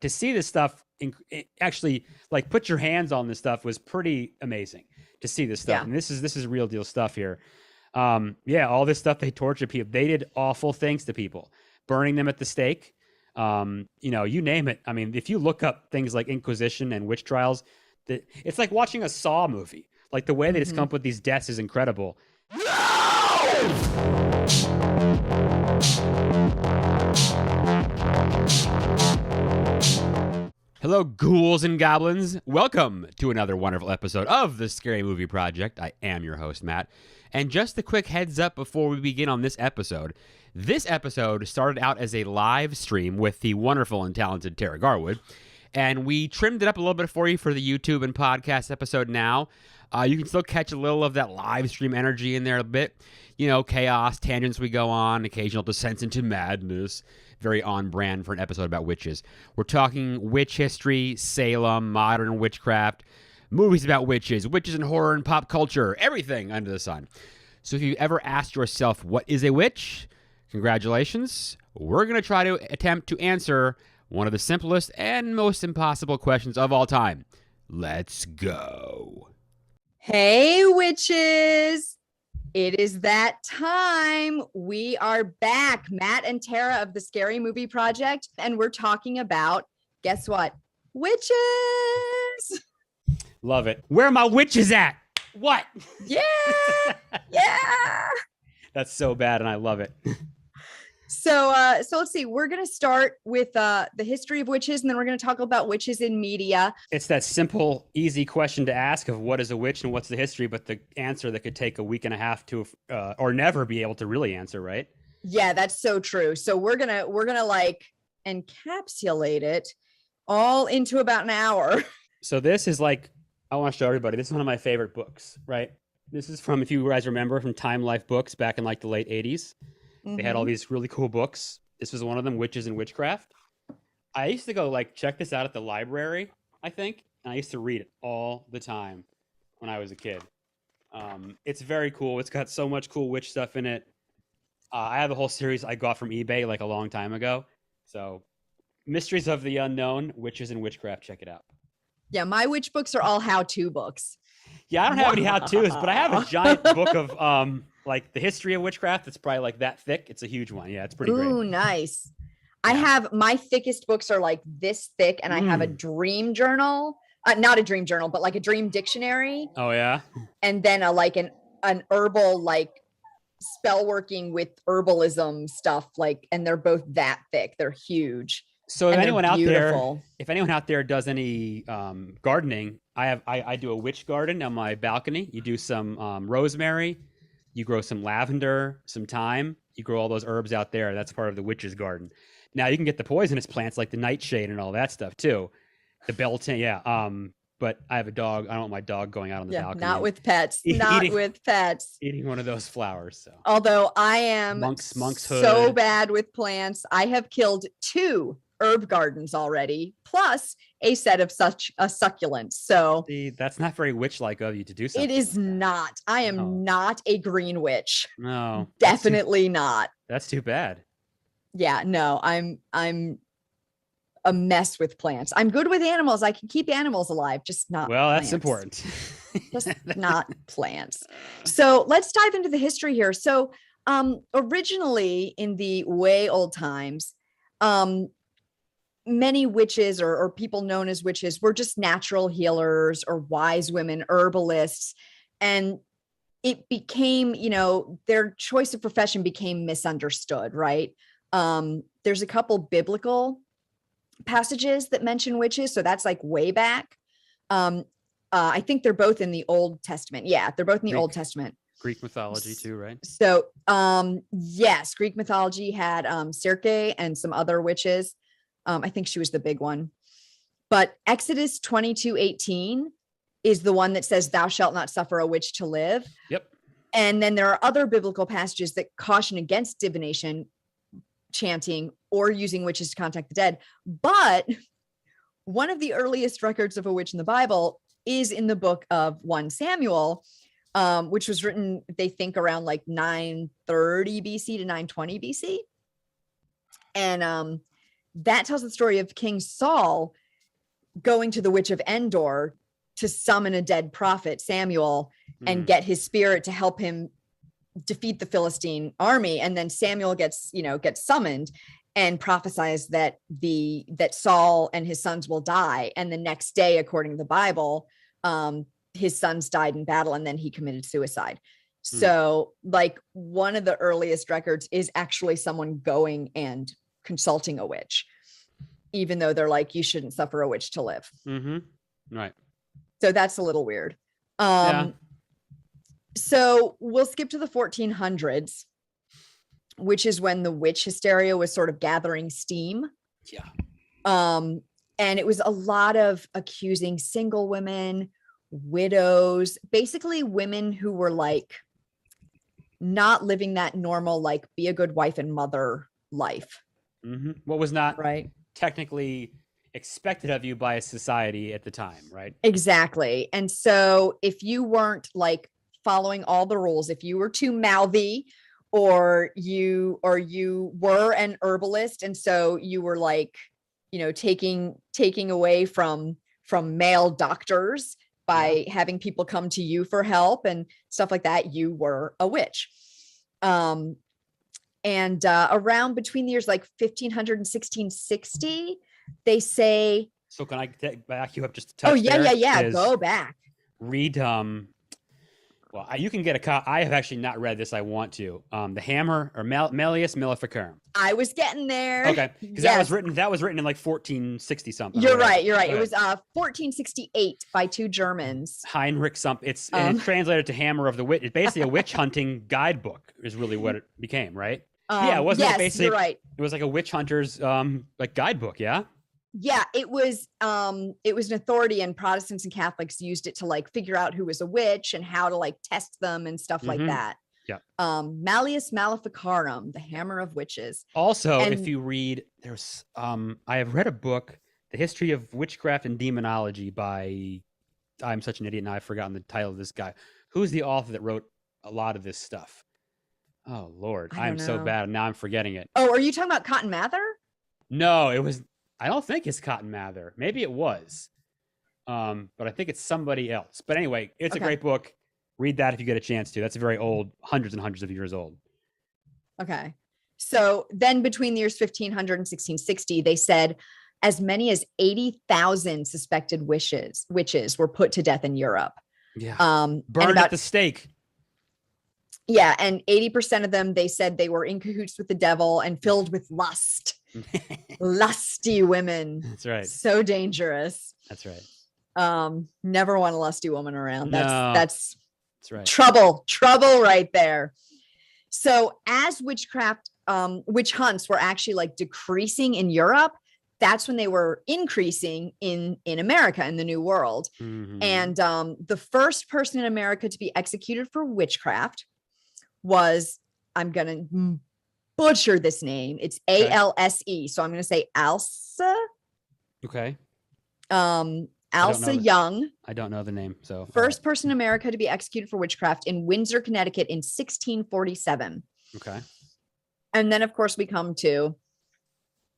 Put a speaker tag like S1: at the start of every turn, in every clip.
S1: to see this stuff actually like put your hands on this stuff was pretty amazing to see this stuff. Yeah. And this is real deal stuff here. All this stuff, they torture people. They did awful things to people, burning them at the stake. You name it. I mean, if you look up things like Inquisition and witch trials, it's like watching a Saw movie. Like the way they just come up with these deaths is incredible. Hello, ghouls and goblins. Welcome to another wonderful episode of the Scary Movie Project. I am your host, Matt. And just a quick heads up before we begin on this episode. This episode started out as a live stream with the wonderful and talented Tara Garwood. And we trimmed it up a little bit for you for the YouTube and podcast episode now. You can still catch a little of that live stream energy in there a bit. You know, chaos, tangents we go on, occasional descents into madness. Very on brand for an episode about witches. We're talking witch history, Salem, modern witchcraft, movies about witches and horror and pop culture, everything under the sun. So if you've ever asked yourself, what is a witch? Congratulations. We're going to try to attempt to answer one of the simplest and most impossible questions of all time. Let's go.
S2: Hey, witches. It is that time. We are back, Matt and Tara of the Scary Movie Project, and we're talking about, guess what? Witches.
S1: Love it. Where are my witches at? What?
S2: Yeah. Yeah.
S1: That's so bad, and I love it.
S2: So let's see. We're going to start with the history of witches, and then we're going to talk about witches in media.
S1: It's that simple, easy question to ask of what is a witch and what's the history, but the answer that could take a week and a half to or never be able to really answer, right?
S2: Yeah, that's so true. So we're gonna like encapsulate it all into about an hour. So
S1: this is like, I want to show everybody. This is one of my favorite books, right? This is from, if you guys remember, from Time Life Books back in like the late 80s. They had all these really cool books. This was one of them, Witches and Witchcraft. I used to go like check this out at the library, I think. And I used to read it all the time when I was a kid. It's very cool. It's got so much cool witch stuff in it. I have a whole series I got from eBay like a long time ago. So Mysteries of the Unknown, Witches and Witchcraft. Check it out.
S2: Yeah, my witch books are all how-to books.
S1: Yeah, I don't have any how-tos, but I have a giant book of like the history of witchcraft. It's probably like that thick. It's a huge one. Yeah, it's pretty great.
S2: Ooh, nice. Yeah. I have, my thickest books are like this thick, and I have a dream journal. Not a dream journal, but like a dream dictionary.
S1: Oh yeah.
S2: And then an herbal, like spell working with herbalism stuff, like, and they're both that thick. They're huge.
S1: So if anyone out there does any gardening, I do a witch garden on my balcony. You do some rosemary, you grow some lavender, some thyme. You grow all those herbs out there. That's part of the witch's garden. Now you can get the poisonous plants like the nightshade and all that stuff too. The belton, yeah. But I have a dog. I don't want my dog going out on the balcony.
S2: Not with pets. With pets.
S1: Eating one of those flowers. So.
S2: Although I am
S1: monk's
S2: so
S1: hood.
S2: Bad with plants, I have killed 2 herb gardens already, plus a set of such a succulent. So
S1: see, that's not very witch-like of you to do something.
S2: It is not. I am not a green witch.
S1: No,
S2: definitely not.
S1: That's too bad.
S2: Yeah, no, I'm a mess with plants. I'm good with animals. I can keep animals alive, just not.
S1: Well,
S2: plants.
S1: That's important.
S2: Just not plants. So let's dive into the history here. So originally in the way old times, many witches or people known as witches were just natural healers or wise women, herbalists. And it became, their choice of profession became misunderstood, right? There's a couple biblical passages that mention witches. So that's like way back. I think they're both in the Old Testament. Yeah, they're both in the Old Testament.
S1: Greek mythology too, right?
S2: So, yes, Greek mythology had Circe and some other witches. I think she was the big one. But Exodus 22:18 is the one that says, "Thou shalt not suffer a witch to live."
S1: Yep.
S2: And then there are other biblical passages that caution against divination, chanting, or using witches to contact the dead. But one of the earliest records of a witch in the Bible is in the book of 1 Samuel, which was written, they think, around like 930 BC to 920 BC. And that tells the story of King Saul going to the Witch of Endor to summon a dead prophet, Samuel, and get his spirit to help him defeat the Philistine army. And then Samuel gets summoned and prophesies that Saul and his sons will die. And the next day, according to the Bible, his sons died in battle, and then he committed suicide. So like one of the earliest records is actually someone going and consulting a witch, even though they're like, you shouldn't suffer a witch to live.
S1: Right.
S2: So that's a little weird.
S1: Yeah.
S2: So we'll skip to the 1400s, which is when the witch hysteria was sort of gathering steam.
S1: Yeah.
S2: And it was a lot of accusing single women, widows, basically women who were like not living that normal, like be a good wife and mother life.
S1: What was not
S2: right
S1: technically expected of you by a society at the time, right?
S2: Exactly. And so if you weren't like following all the rules, if you were too mouthy, or you were an herbalist, and so you were like, taking away from male doctors by having people come to you for help and stuff like that, you were a witch. And around between the years like 1500 and 1660, they say.
S1: So can I back you up just a touch?
S2: Oh yeah. Go back.
S1: Read. Well, you can get a copy. I have actually not read this. I want to. The Hammer or Malleus Maleficarum.
S2: I was getting there.
S1: Okay, because that was written in like 1460 something.
S2: You're right. It was 1468 by two Germans.
S1: Heinrich something. It's translated to Hammer of the Witch. It's basically a witch hunting guidebook is really what it became, right? Yeah, wasn't it basically?
S2: You're right.
S1: It was like a witch hunter's like guidebook. Yeah.
S2: Yeah, it was an authority, and Protestants and Catholics used it to like figure out who was a witch and how to like test them and stuff like that.
S1: Yeah.
S2: Malleus Maleficarum, the Hammer of Witches.
S1: Also, if you read, there's I have read a book, The History of Witchcraft and Demonology by, I'm such an idiot now, I've forgotten the title of this guy. Who's the author that wrote a lot of this stuff? Oh Lord, I'm so bad. Now I'm forgetting it.
S2: Oh, are you talking about Cotton Mather?
S1: No, it was. I don't think it's Cotton Mather. Maybe it was. But I think it's somebody else. But anyway, it's a great book. Read that if you get a chance to. That's a very old, hundreds and hundreds of years old.
S2: Okay. So then between the years 1500 and 1660, they said as many as 80,000 suspected witches were put to death in Europe.
S1: Yeah. Burned at the stake.
S2: Yeah. And 80% of them, they said they were in cahoots with the devil and filled with lust. Lusty women.
S1: That's right.
S2: So dangerous.
S1: That's right.
S2: Never want a lusty woman around. That's
S1: right.
S2: Trouble right there. So as witchcraft, witch hunts were actually like decreasing in Europe, that's when they were increasing in America, in the New World. And the first person in America to be executed for witchcraft was, I'm gonna butcher this name. It's ALSE. So I'm going to say Alsa.
S1: Okay.
S2: Alsa Young.
S1: I don't know the name. So
S2: first person in America to be executed for witchcraft in Windsor, Connecticut in 1647.
S1: Okay.
S2: And then of course we come to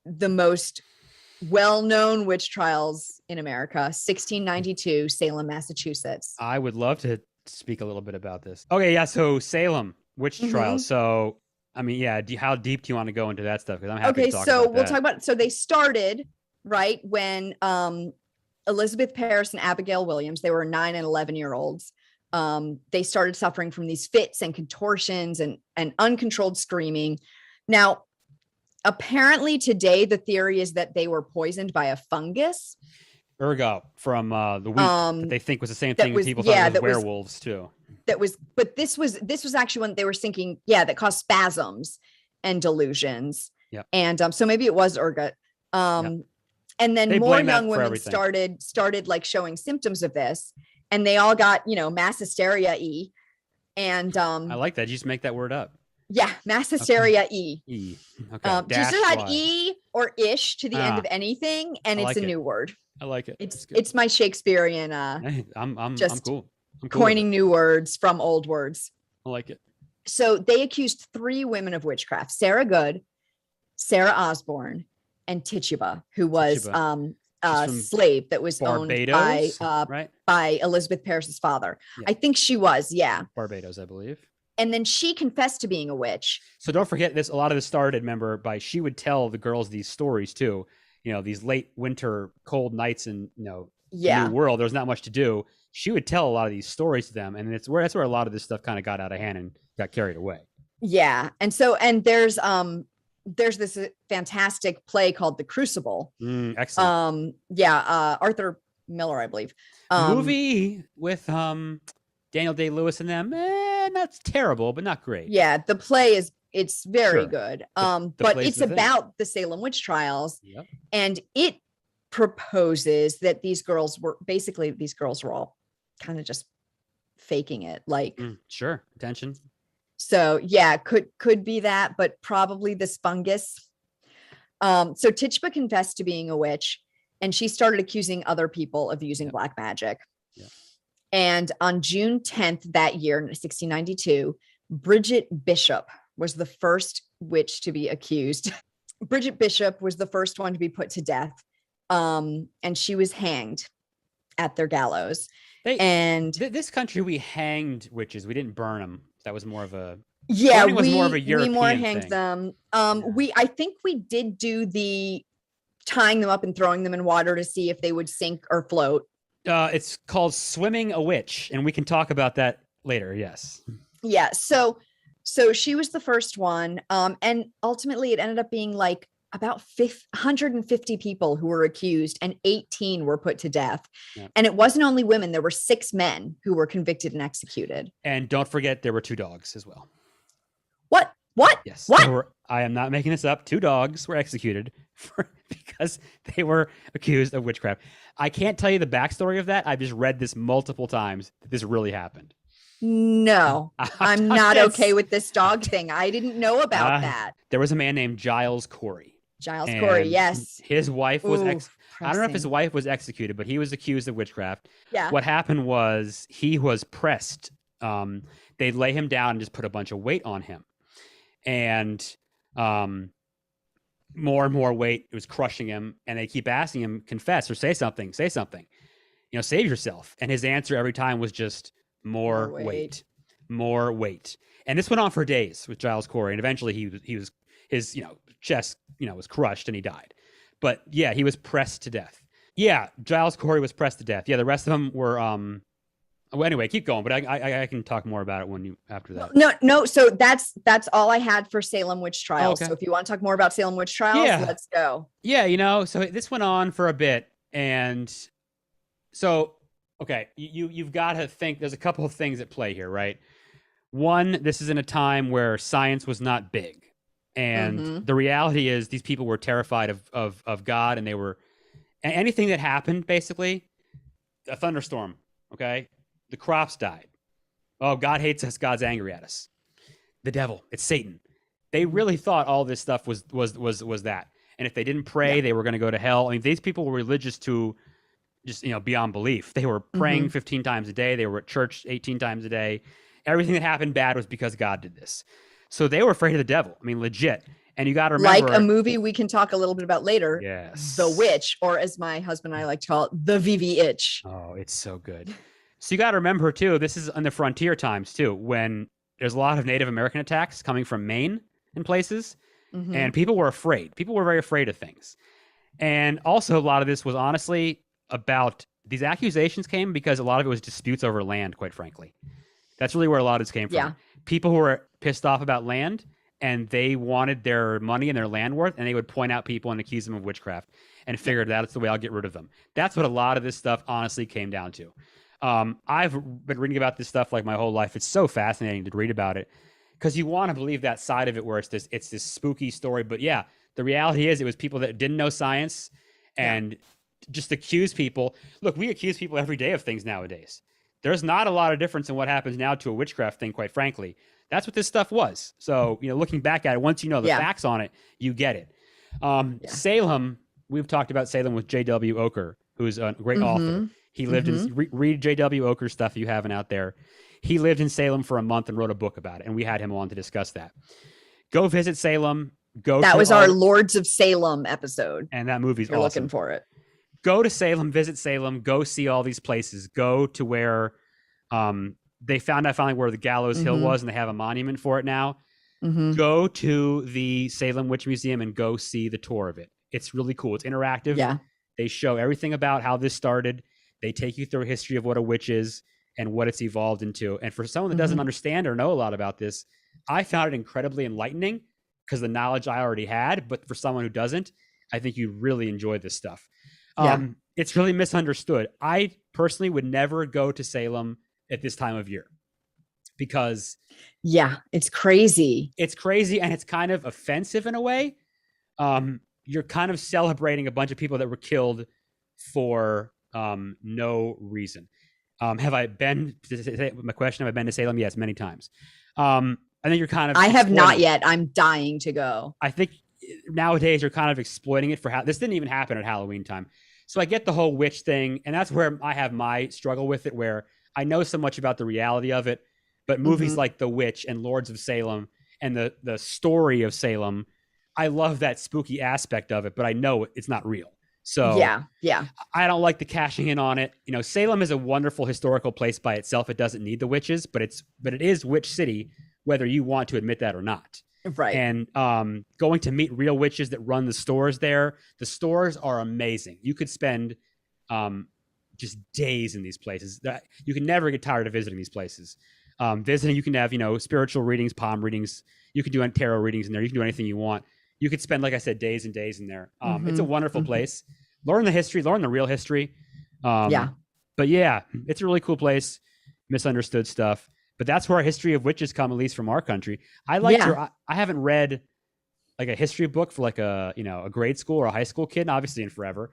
S2: the most well-known witch trials in America, 1692, Salem, Massachusetts.
S1: I would love to speak a little bit about this. Okay. Yeah. So Salem witch trials. So I mean, yeah. How deep do you want to go into that stuff? Because I'm happy to talk about that.
S2: We'll talk about. So they started right when Elizabeth Parris and Abigail Williams, they were 9 and 11-year-olds. They started suffering from these fits and contortions and uncontrolled screaming. Now, apparently today the theory is that they were poisoned by a fungus.
S1: Ergot from the wheat that they think was the same thing that people thought was werewolves too.
S2: But this was actually when they were thinking, that caused spasms and delusions.
S1: Yeah.
S2: And so maybe it was ergot. And then
S1: they
S2: more young women started like showing symptoms of this, and they all got, mass hysteria-y. And
S1: I like that. You just make that word up.
S2: Yeah, mass hysteria-y.
S1: E. Okay.
S2: Just add E or ish to the end of anything, and it's a new word.
S1: I like it.
S2: It's my Shakespearean.
S1: I'm cool.
S2: Coining new words from old words.
S1: I like it.
S2: So they accused 3 women of witchcraft: Sarah Good, Sarah Osborne, and Tituba, who was
S1: Tituba.
S2: a slave that was
S1: Barbados,
S2: owned
S1: right?
S2: by Elizabeth Parris's father.
S1: Yeah.
S2: I think she was, yeah.
S1: Barbados, I believe.
S2: And then she confessed to being a witch.
S1: So don't forget this. A lot of this started, remember, by she would tell the girls these stories too. You know, these late winter cold nights in, you know,
S2: Yeah.
S1: New World. There's not much to do. She would tell a lot of these stories to them, and that's where a lot of this stuff kind of got out of hand and got carried away.
S2: Yeah. And there's this fantastic play called The Crucible.
S1: Excellent.
S2: Arthur Miller, I believe.
S1: Movie with Daniel Day-Lewis and them. Not terrible, but not great.
S2: Yeah, the play it's very good. But it's about the Salem Witch Trials.
S1: Yep.
S2: And it proposes that these girls were all kind of just faking it. Like
S1: sure, attention.
S2: So yeah, could be that, but probably this fungus. So Tituba confessed to being a witch, and she started accusing other people of using black magic.
S1: Yeah.
S2: And on June 10th that year, in 1692, Bridget Bishop was the first witch to be accused. Bridget Bishop was the first one to be put to death. And she was hanged at their gallows. This country,
S1: we hanged witches. We didn't burn them. That was more of a
S2: we more hanged them. I think we did do the tying them up and throwing them in water to see if they would sink or float.
S1: It's called swimming a witch, and we can talk about that later. Yes.
S2: Yeah. So she was the first one, and ultimately it ended up being like about 150 people who were accused, and 18 were put to death. Yeah. And it wasn't only women. There were 6 men who were convicted and executed.
S1: And don't forget, there were 2 dogs as well.
S2: What?
S1: Yes.
S2: What?
S1: I am not making this up. 2 dogs were executed because they were accused of witchcraft. I can't tell you the backstory of that. I've just read this multiple times. This really happened.
S2: No, I'm not okay with this dog thing. I didn't know about that.
S1: There was a man named Giles Corey.
S2: Corey, yes.
S1: His wife was I don't know if his wife was executed, but he was accused of witchcraft.
S2: Yeah.
S1: What happened was he was pressed. They'd lay him down and just put a bunch of weight on him. And more and more weight, it was crushing him. And they keep asking him, confess or say something. You know, save yourself. And his answer every time was just more weight. And this went on for days with Giles Corey. And eventually his chest, was crushed and he died. But yeah, he was pressed to death. Yeah, Giles Corey was pressed to death. Yeah, the rest of them were well, anyway, keep going, but I can talk more about it after that.
S2: No. So that's all I had for Salem Witch Trials.
S1: Okay.
S2: So if you want to talk more about Salem Witch Trials, let's go.
S1: Yeah, so this went on for a bit, and so okay, you've got to think. There's a couple of things at play here, right? One, this is in a time where science was not big, and the reality is these people were terrified of God, and they were anything that happened, basically, a thunderstorm. Okay. The crops died. Oh, God hates us. God's angry at us. The devil. It's Satan. They really thought all this stuff was that. And if they didn't pray, they were going to go to hell. I mean, these people were religious to just, beyond belief. They were praying 15 times a day. They were at church 18 times a day. Everything that happened bad was because God did this. So they were afraid of the devil. I mean, legit. And you got to remember,
S2: like a movie we can talk a little bit about later.
S1: Yes.
S2: The Witch, or as my husband and I like to call it, the VVitch.
S1: Oh, it's so good. So you got to remember, too, this is on the frontier times, too, when there's a lot of Native American attacks coming from Maine and places, and people were afraid. People were very afraid of things. And also, a lot of this was honestly about these accusations came because a lot of it was disputes over land, quite frankly. That's really where a lot of this came from.
S2: Yeah.
S1: People who were pissed off about land, and they wanted their money and their land worth, and they would point out people and accuse them of witchcraft and figured that's the way I'll get rid of them. That's what a lot of this stuff honestly came down to. I've been reading about this stuff like my whole life. It's so fascinating to read about it because you want to believe that side of it where it's this spooky story. But yeah, the reality is it was people that didn't know science and just accuse people. Look, we accuse people every day of things nowadays. There's not a lot of difference in what happens now to a witchcraft thing, quite frankly. That's what this stuff was. So, looking back at it, once you know the facts on it, you get it. Salem, we've talked about Salem with J.W. Oker, who's a great author. He lived in, read J.W. Oker stuff if you haven't out there. He lived in Salem for a month and wrote a book about it, and we had him on to discuss that. Go visit Salem.
S2: That was our Lords of Salem episode.
S1: And that movie's
S2: You're
S1: awesome.
S2: looking for it.
S1: Go to Salem, visit Salem, go see all these places. Go to where they found out finally where the Gallows Hill was, and they have a monument for it now. Go to the Salem Witch Museum and go see the tour of it. It's really cool. It's interactive.
S2: Yeah.
S1: They show everything about how this started. They take you through a history of what a witch is and what it's evolved into. And for someone that doesn't understand or know a lot about this, I found it incredibly enlightening because the knowledge I already had. But for someone who doesn't, I think you really enjoy this stuff. It's really misunderstood. I personally would never go to Salem at this time of year because
S2: it's crazy.
S1: It's crazy and it's kind of offensive in a way. You're kind of celebrating a bunch of people that were killed for no reason. Have I been to, my question, have I been to Salem? Yes, many times. I think you're kind of
S2: I have not yet. I'm dying to go.
S1: I think nowadays you're kind of exploiting it for this didn't even happen at Halloween time. So I get the whole witch thing, and that's where I have my struggle with it, where I know so much about the reality of it, but movies like The Witch and Lords of Salem and the story of Salem, I love that spooky aspect of it, but I know it's not real. So I don't like the cashing in on it. You know, Salem is a wonderful historical place by itself. It doesn't need the witches, but it is Witch City, whether you want to admit that or not.
S2: Right.
S1: And going to meet real witches that run the stores there. The stores are amazing. You could spend just days in these places. You can never get tired of visiting these places. Visiting, you can have, spiritual readings, palm readings. You can do tarot readings in there. You can do anything you want. You could spend, like I said, days and days in there. It's a wonderful place. Learn the history, learn the real history. But yeah, it's a really cool place. Misunderstood stuff. But that's where our history of witches come, at least from our country. I haven't read like a history book for like a grade school or a high school kid, obviously in forever.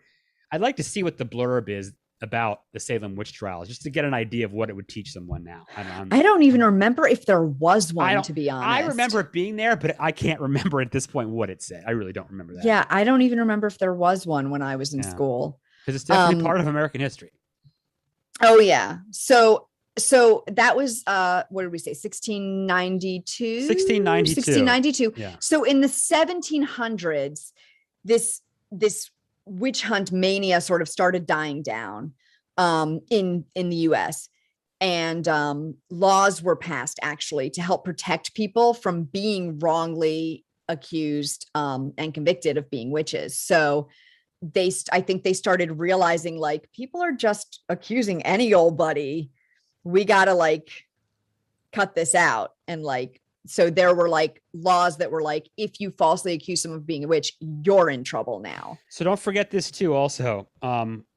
S1: I'd like to see what the blurb is about the Salem Witch Trials, just to get an idea of what it would teach someone now.
S2: I don't even remember if there was one, to be honest.
S1: I remember it being there, but I can't remember at this point what it said. I really don't remember that.
S2: Yeah, I don't even remember if there was one when I was in school.
S1: Because it's definitely part of American history.
S2: Oh, yeah. So that was, what did we say? 1692? 1692.
S1: Yeah.
S2: So in the 1700s, this witch hunt mania sort of started dying down in the US, and laws were passed actually to help protect people from being wrongly accused and convicted of being witches. So I think they started realizing, like, people are just accusing any old buddy. We gotta cut this out. And so there were laws that were if you falsely accuse someone of being a witch, you're in trouble now.
S1: So don't forget this too. Also,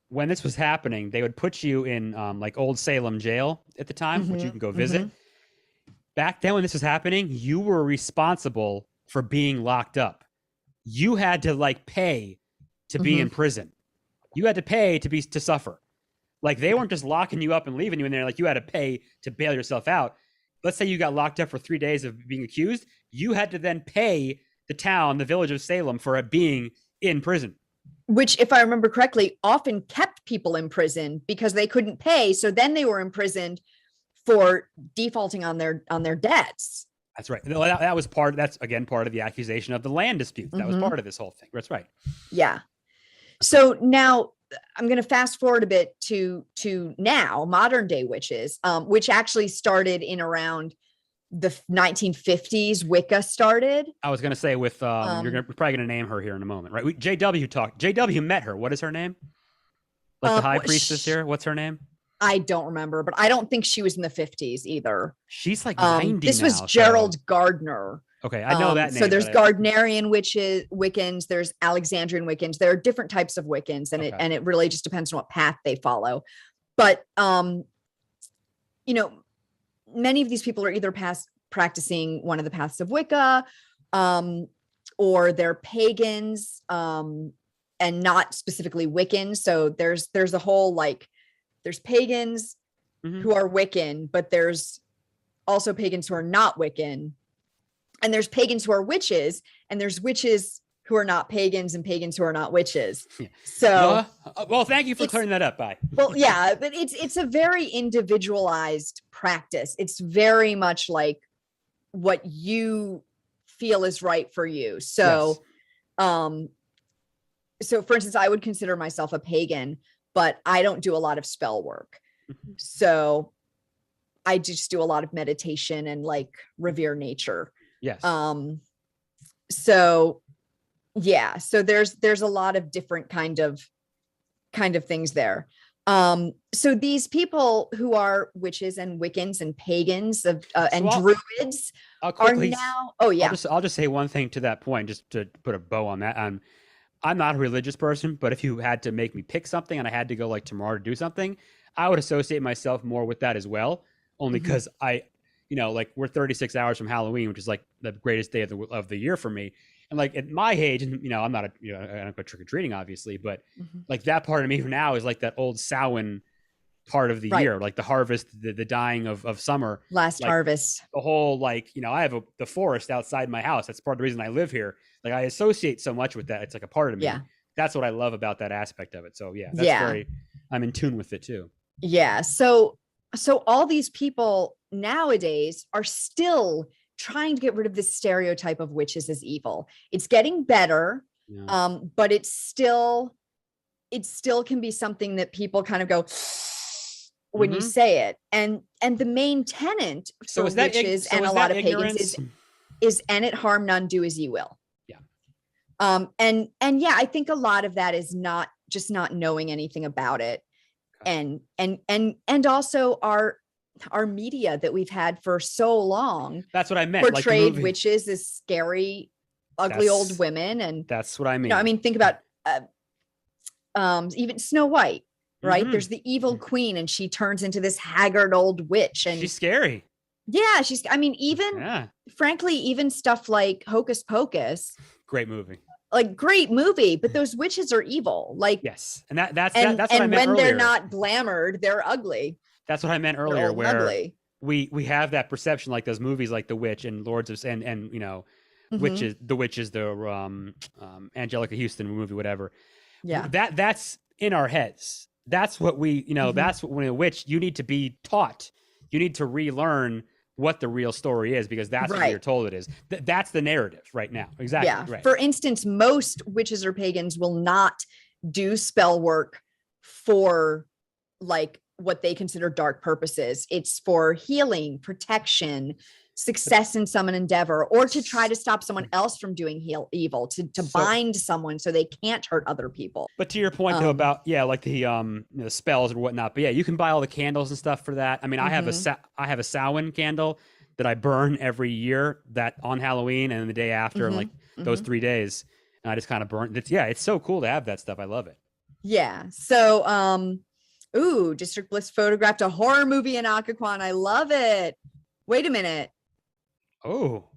S1: when this was happening, they would put you in old Salem jail at the time, which you can go visit. Back then, when this was happening, you were responsible for being locked up. You had to pay to be in prison. You had to pay to suffer. They weren't just locking you up and leaving you in there. You had to pay to bail yourself out. Let's say you got locked up for 3 days of being accused. You had to then pay the village of Salem for being in prison.
S2: Which, if I remember correctly, often kept people in prison because they couldn't pay. So then they were imprisoned for defaulting on their debts.
S1: That's right. That's again part of the accusation of the land dispute. That was part of this whole thing. That's right.
S2: Yeah. So now I'm going to fast forward a bit to now, modern day witches, which actually started in around the 1950s. Wicca started.
S1: I was going to say with you're probably going to name her here in a moment, right? JW met her. What is her name? The high priestess here. What's her name?
S2: I don't remember, but I don't think she was in the 50s either.
S1: She's 90
S2: This
S1: now,
S2: was Gerald Gardner.
S1: Okay, I know that name.
S2: So there's Gardnerian witches, Wiccans, there's Alexandrian Wiccans. There are different types of Wiccans, and it really just depends on what path they follow. But many of these people are either practicing one of the paths of Wicca, or they're pagans, and not specifically Wiccan. So there's a whole there's pagans who are Wiccan, but there's also pagans who are not Wiccan. And there's pagans who are witches, and there's witches who are not pagans and pagans who are not witches. Yeah. So,
S1: well, thank you for clearing that up. Bye.
S2: Well, yeah, but it's a very individualized practice. It's very much like what you feel is right for you. So, so for instance, I would consider myself a pagan, but I don't do a lot of spell work. So I just do a lot of meditation and like revere nature.
S1: Yes.
S2: So yeah, so there's a lot of different kind of things there. So these people who are witches and Wiccans and pagans and druids are now. Oh yeah.
S1: I'll just say one thing to that point, just to put a bow on that. I'm not a religious person, but if you had to make me pick something and I had to go like tomorrow to do something, I would associate myself more with that as well. Only because like we're 36 hours from Halloween, which is like the greatest day of the year for me. And like at my age, and I'm not I don't go trick or treating, obviously, but like that part of me now is like that old Samhain part of the year, like the harvest, the dying of summer,
S2: last harvest,
S1: the whole I have the forest outside my house. That's part of the reason I live here. Like I associate so much with that. It's like a part of me. Yeah. That's what I love about that aspect of it. So I'm in tune with it too.
S2: Yeah. So all these people nowadays are still trying to get rid of this stereotype of witches as evil. It's getting better, but it still can be something that people kind of go when you say it. And the main tenet for witches and a lot of pagans is "and it harm none, do as ye will." Yeah. And yeah, I think a lot of that is not knowing anything about it. And also our media that we've had for so long.
S1: That's what I meant.
S2: Portrayed witches as scary, ugly old women. And
S1: that's what I mean.
S2: I mean, think about even Snow White, right? There's the evil queen and she turns into this haggard old witch. And
S1: she's scary.
S2: Yeah. Frankly, even stuff like Hocus Pocus.
S1: Great movie.
S2: Great movie, but those witches are evil.
S1: Yes. And that's what I meant earlier. And when
S2: they're not glamored, they're ugly.
S1: That's what I meant earlier, where we have that perception, like those movies like The Witch and Lords of and Witches, The Witches, the Angelica Houston movie, whatever. Yeah. That's in our heads. That's what we, that's what, when a witch, you need to be taught. You need to relearn what the real story is, because that's what you're told it is. That's the narrative right now. Exactly.
S2: Yeah.
S1: Right.
S2: For instance, most witches or pagans will not do spell work for what they consider dark purposes. It's for healing, protection, success in some endeavor, or to try to stop someone else from doing evil, to bind someone so they can't hurt other people.
S1: But to your point though about the spells and whatnot, but you can buy all the candles and stuff for that. I mean, I have a Samhain candle that I burn every year, that on Halloween and the day after, and those 3 days, and I just kind of burn it. Yeah, it's so cool to have that stuff. I love it.
S2: Yeah. So District Bliss photographed a horror movie in Occoquan. I love it. Wait a minute.
S1: Oh,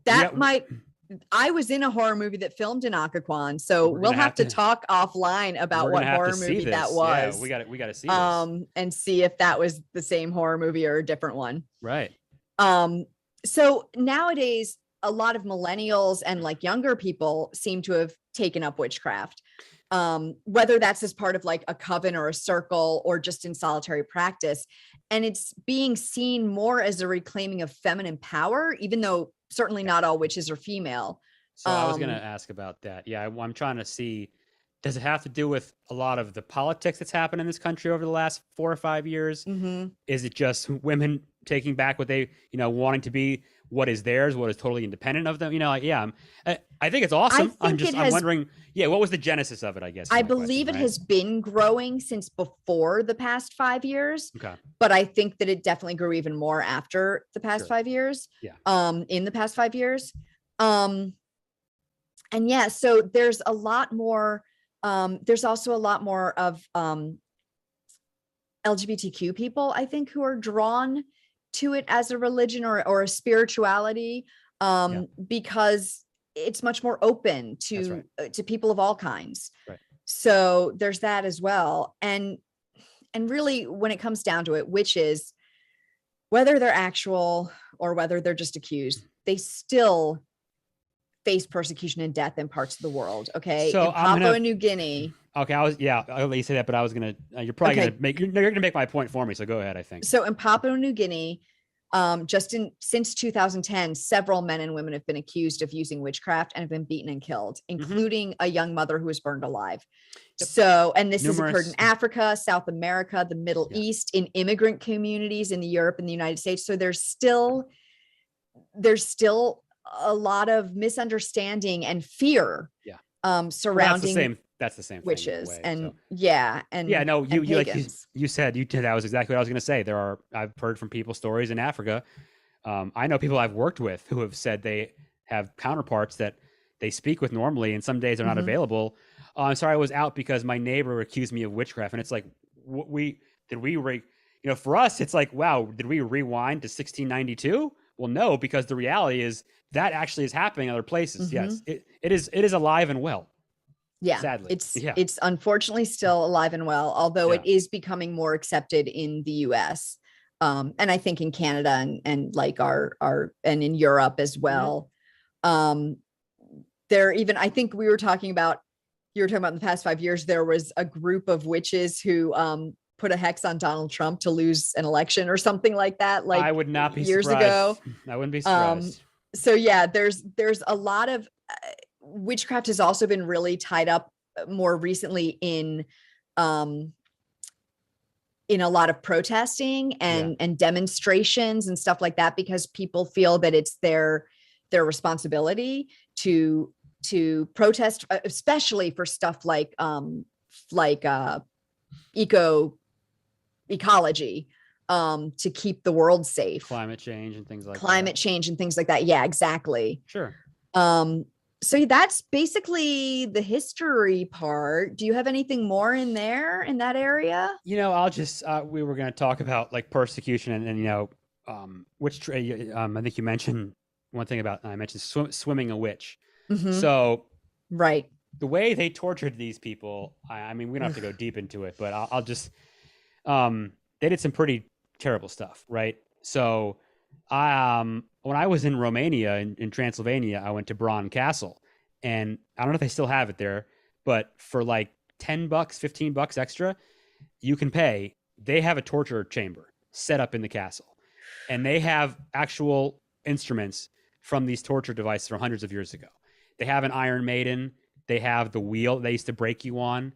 S2: I was in a horror movie that filmed in Occoquan, so we'll have to talk offline about what horror movie that was.
S1: Yeah, we got to see this.
S2: And see if that was the same horror movie or a different one.
S1: Right.
S2: So nowadays, a lot of millennials and younger people seem to have taken up witchcraft. Whether that's as part of a coven or a circle or just in solitary practice. And it's being seen more as a reclaiming of feminine power, even though certainly not all witches are female.
S1: So I was going to ask about that. Yeah, I'm trying to see, does it have to do with a lot of the politics that's happened in this country over the last 4 or 5 years? Is it just women taking back what they, wanting to be what is theirs, what is totally independent of them? I think it's awesome. I'm wondering, what was the genesis of it, I guess?
S2: I believe it has been growing since before the past 5 years. Okay. But I think that it definitely grew even more after the past 5 years. Yeah. In the past 5 years. So there's a lot more, there's also a lot more of LGBTQ people, I think, who are drawn to it as a religion or a spirituality, because it's much more open to people of all kinds. Right. So there's that as well. And really, when it comes down to it, witches, whether they're actual or whether they're just accused, they still face persecution and death in parts of the world. Okay. So in Papua New Guinea.
S1: Okay. I'll let you say that, but I was going to, you're probably going to make my point for me. So go ahead, I think.
S2: So in Papua New Guinea, Since 2010, several men and women have been accused of using witchcraft and have been beaten and killed, including a young mother who was burned alive.
S1: Yep.
S2: So, and this has occurred in Africa, South America, the Middle East, in immigrant communities in Europe and the United States. So there's still a lot of misunderstanding and fear surrounding
S1: that's the same
S2: witches
S1: way,
S2: and
S1: you said that was exactly what I was going to say. I've heard from people stories in Africa. I know people I've worked with who have said they have counterparts that they speak with normally, and some days they're not available. I'm sorry, I was out because my neighbor accused me of witchcraft, and it's like, for us, it's like, wow, did we rewind to 1692? Well, no, because the reality is that actually is happening in other places. Yes, it is alive and well.
S2: Yeah,
S1: sadly,
S2: it's unfortunately still alive and well, although it is becoming more accepted in the US. And I think in Canada and like our and in Europe as well. There even, I think you were talking about in the past 5 years, there was a group of witches who put a hex on Donald Trump to lose an election or something like that. Like,
S1: I would not be
S2: years
S1: surprised.
S2: ago.
S1: I wouldn't be surprised.
S2: So yeah, there's a lot of witchcraft has also been really tied up more recently in a lot of protesting and demonstrations and stuff like that, because people feel that it's their responsibility to protest, especially for stuff like ecology, to keep the world safe,
S1: climate change and things like
S2: that. Yeah, exactly.
S1: Sure.
S2: So that's basically the history part. Do you have anything more in that area?
S1: I'll just we were going to talk about like persecution and I think you mentioned one thing about, I mentioned swimming a witch. So
S2: right,
S1: the way they tortured these people, I mean, we don't have to go deep into it, but I'll just they did some pretty terrible stuff, right? So when I was in Romania, in Transylvania, I went to Bran Castle, and I don't know if they still have it there, but for like $10, $15 extra, you can pay. They have a torture chamber set up in the castle, and they have actual instruments from these torture devices from hundreds of years ago. They have an Iron Maiden. They have the wheel they used to break you on.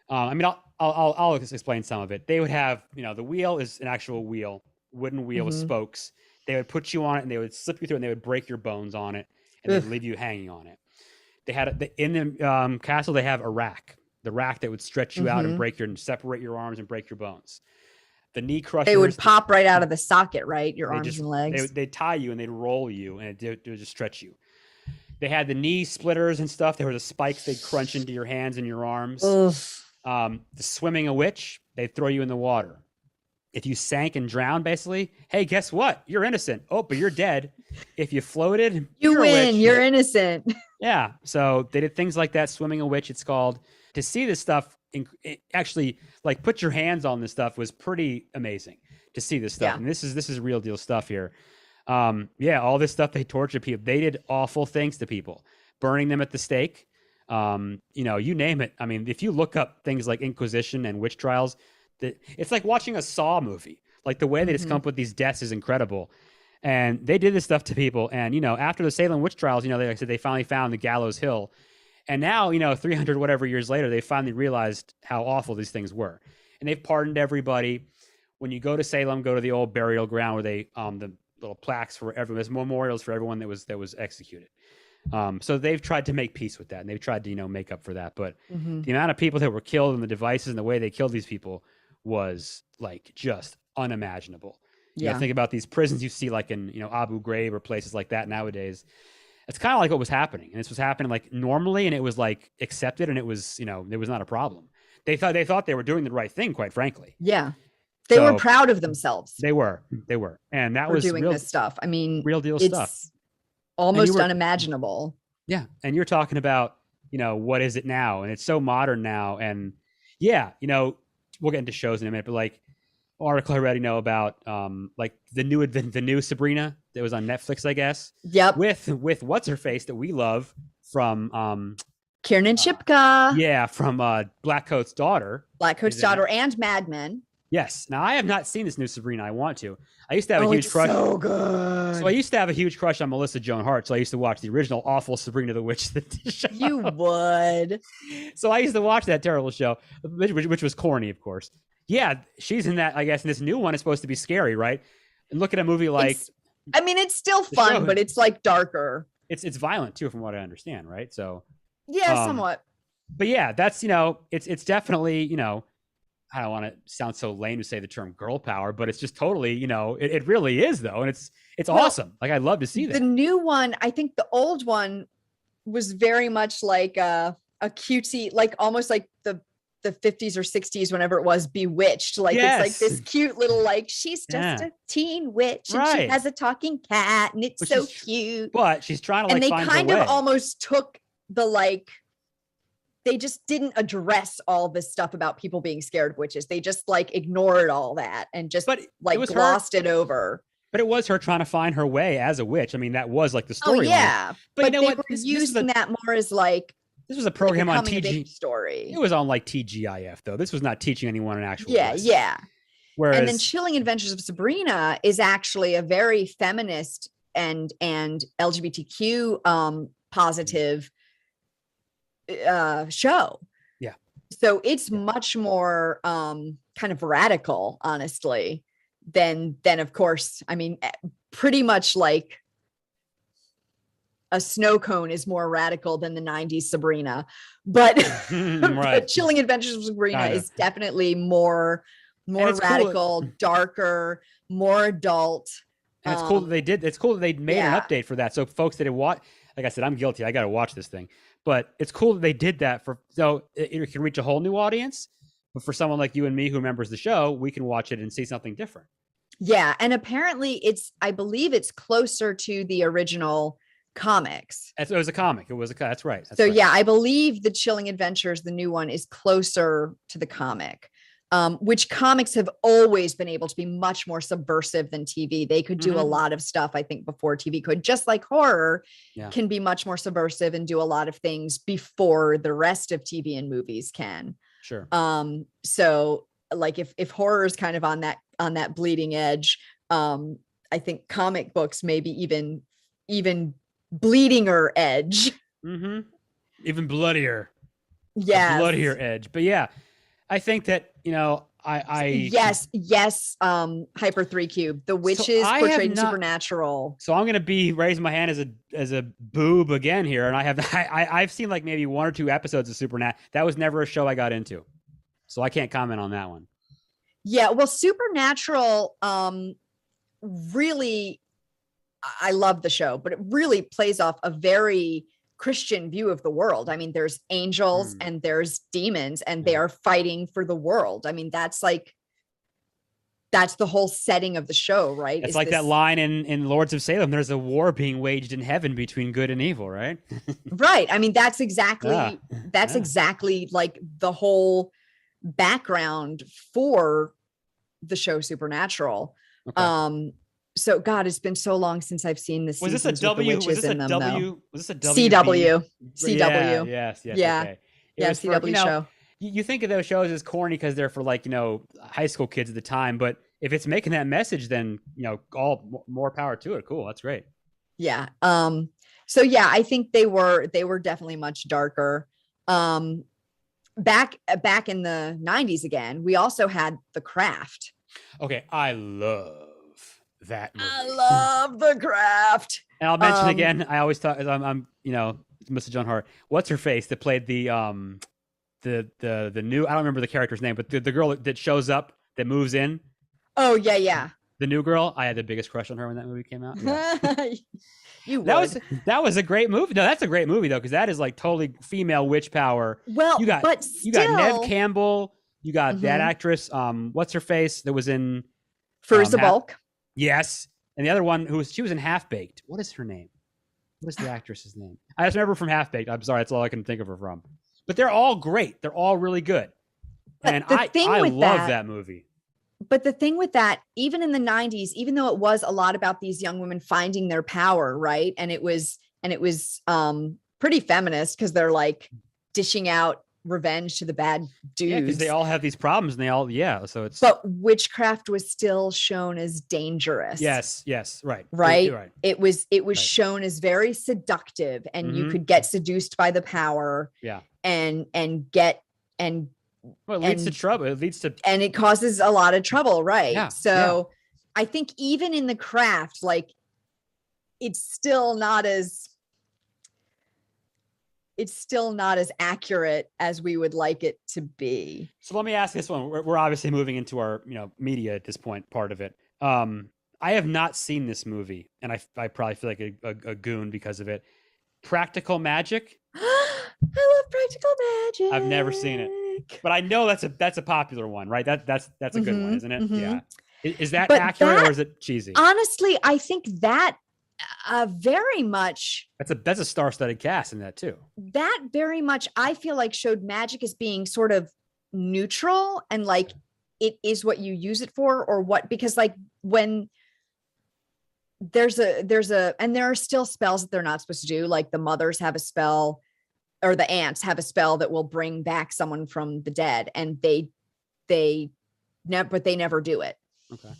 S1: I mean, I'll explain some of it. They would have, the wheel is an actual wheel, wooden wheel with spokes. They would put you on it, and they would slip you through, and they would break your bones on it, and they'd leave you hanging on it. They had in the castle. They have a rack, the rack that would stretch you out and separate your arms and break your bones. The knee crushers.
S2: They would pop right out of the socket, right? Your arms and legs.
S1: They'd tie you and they'd roll you, and it would just stretch you. They had the knee splitters and stuff. There were the spikes they'd crunch into your hands and your arms. The swimming a witch, they'd throw you in the water. If you sank and drowned, basically, hey, guess what? You're innocent. Oh, but you're dead. If you floated,
S2: you win. You're innocent.
S1: Yeah. So they did things like that. Swimming a witch, it's called. To see this stuff, actually, like put your hands on this stuff was pretty amazing to see this stuff. Yeah. And this is real deal stuff here. All this stuff, they tortured people. They did awful things to people, burning them at the stake. You name it. I mean, if you look up things like Inquisition and witch trials, it's like watching a Saw movie. Like the way they just come up with these deaths is incredible. And they did this stuff to people. And, after the Salem Witch Trials, like I said, they finally found the Gallows Hill. And now, 300 whatever years later, they finally realized how awful these things were. And they've pardoned everybody. When you go to Salem, go to the old burial ground where they, the little plaques for everyone, there's memorials for everyone that was executed. So they've tried to make peace with that, and they've tried to, make up for that. But the amount of people that were killed and the devices and the way they killed these people was like just unimaginable. Think about these prisons you see like in, Abu Ghraib or places like that nowadays. It's kind of like what was happening. And this was happening like normally, and it was like accepted, and it was, it was not a problem. They thought they were doing the right thing, quite frankly.
S2: Yeah. They were proud of themselves.
S1: They were. And that was
S2: doing this stuff. I mean,
S1: real deal stuff.
S2: Almost unimaginable.
S1: Yeah. And you're talking about, what is it now? And it's so modern now. And we'll get into shows in a minute, but like article I read, about like the new Sabrina that was on Netflix, I guess.
S2: Yep.
S1: With what's her face that we love from
S2: Kiernan Shipka.
S1: From Blackcoat's daughter.
S2: Blackcoat's daughter and Mad Men.
S1: Yes. Now I have not seen this new Sabrina. I want to. I used to have a huge
S2: it's
S1: crush.
S2: so good.
S1: So I used to have a huge crush on Melissa Joan Hart. So I used to watch the original awful Sabrina the Witch show.
S2: You would.
S1: So I used to watch that terrible show, which was corny, of course. Yeah, she's in that. I guess in this new one, it's supposed to be scary, right? And look at a movie like.
S2: It's still fun, but it's like darker.
S1: It's violent too, from what I understand, right? So.
S2: Yeah, somewhat.
S1: But yeah, that's it's definitely I don't want to sound so lame to say the term girl power, but it's just totally, it really is though. And it's awesome. Like I'd love to see that.
S2: The new one, I think the old one was very much like a cutesy, like almost like the 50s or 60s, whenever it was, Bewitched. Like It's like this cute little, like she's just a teen witch and she has a talking cat and it's so cute.
S1: But she's trying to
S2: and they kind of almost took the they just didn't address all this stuff about people being scared of witches. They just ignored all that and just glossed it over.
S1: But it was her trying to find her way as a witch. I mean, that was like the story.
S2: Oh yeah.
S1: But you know
S2: they
S1: what?
S2: were using that more as
S1: this was a program on TG
S2: story.
S1: It was on TGIF though. This was not teaching anyone an actual.
S2: Yeah.
S1: Whereas,
S2: and then Chilling Adventures of Sabrina is actually a very feminist and LGBTQ positive show.
S1: Yeah.
S2: So it's much more kind of radical, honestly, than of course, pretty much like a snow cone is more radical than the 90s Sabrina, but, but Chilling Adventures of Sabrina is definitely more radical, darker, more adult.
S1: And it's cool that they did. It's cool that they made an update for that. So folks that have watched, like I said, I'm guilty. I got to watch this thing, but it's cool that they did that so it can reach a whole new audience. But for someone like you and me who remembers the show, we can watch it and see something different.
S2: Yeah. And apparently I believe it's closer to the original comics.
S1: It was a comic. That's right.
S2: Yeah, I believe the Chilling Adventures, the new one, is closer to the comic, which comics have always been able to be much more subversive than TV. They could do a lot of stuff, I think, before TV could, just like horror can be much more subversive and do a lot of things before the rest of TV and movies can.
S1: Sure.
S2: So if horror is kind of on that bleeding edge, I think comic books maybe even bleedinger edge.
S1: Even bloodier.
S2: Yeah.
S1: Bloodier edge. But yeah, I think that,
S2: yes. Hyper 3 Cube. The witches portrayed supernatural.
S1: So I'm going to raise my hand as a boob again here. And I've seen maybe 1 or 2 episodes of Supernatural. That was never a show I got into. So I can't comment on that one.
S2: Yeah. Well, Supernatural, really, I love the show, but it really plays off a very Christian view of the world. There's angels and there's demons and they are fighting for the world. That's the whole setting of the show, right?
S1: It's that line in Lords of Salem, there's a war being waged in heaven between good and evil, right?
S2: Right. That's exactly like the whole background for the show Supernatural.
S1: Okay.
S2: So God, it's been so long since I've seen this.
S1: Was this a W? Was this a W? Was this a W?
S2: CW.
S1: CW. Yes.
S2: Yeah.
S1: Okay.
S2: CW show.
S1: You think of those shows as corny because they're for high school kids at the time, but if it's making that message, then all more power to it. Cool. That's great.
S2: Yeah. So yeah, I think they were definitely much darker. Back in the 90s again, we also had The Craft.
S1: Okay, I love that movie.
S2: I love The Craft.
S1: And I'll mention again, I always thought I'm Mr. John Hart. What's her face that played the new, I don't remember the character's name, but the girl that shows up that moves in.
S2: Oh yeah.
S1: The new girl. I had the biggest crush on her when that movie came out.
S2: Yeah.
S1: That was a great movie. No, that's a great movie though, because that is totally female witch power.
S2: Well, you got
S1: Neve Campbell. You got that actress. What's her face that was in
S2: Fairuza Balk?
S1: Yes, and the other one she was in Half Baked. What is her name? What is the actress's name? I just remember from Half Baked. I'm sorry, that's all I can think of her from. But they're all great. They're all really good. And I love that movie.
S2: But the thing with that, even in the 90s, even though it was a lot about these young women finding their power, right? And it was pretty feminist because they're dishing out revenge to the bad dudes.
S1: Yeah, because they all have these problems and they all, so it's.
S2: But witchcraft was still shown as dangerous.
S1: Yes, right.
S2: Right. It was
S1: Right.
S2: shown as very seductive, and you could get seduced by the power.
S1: Yeah.
S2: And
S1: Well, it leads to trouble. It leads to.
S2: And it causes a lot of trouble. Right.
S1: Yeah.
S2: So I think even in the craft, like, it's still not as accurate as we would like it to be.
S1: So let me ask this one. We're obviously moving into our, media at this point, part of it. I have not seen this movie, and I probably feel like a goon because of it. Practical Magic.
S2: I love Practical Magic.
S1: I've never seen it, but I know that's a popular one, right? That's a good one, isn't it?
S2: Mm-hmm.
S1: Yeah. Is that accurate or is it cheesy?
S2: Honestly, I think that very much.
S1: That's a star-studded cast in that too.
S2: That very much, I feel like, showed magic as being sort of neutral, and like it is what you use it for, or what, because like when there's a and there are still spells that they're not supposed to do, like the mothers have a spell, or the aunts have a spell that will bring back someone from the dead, and they never do it.
S1: Okay.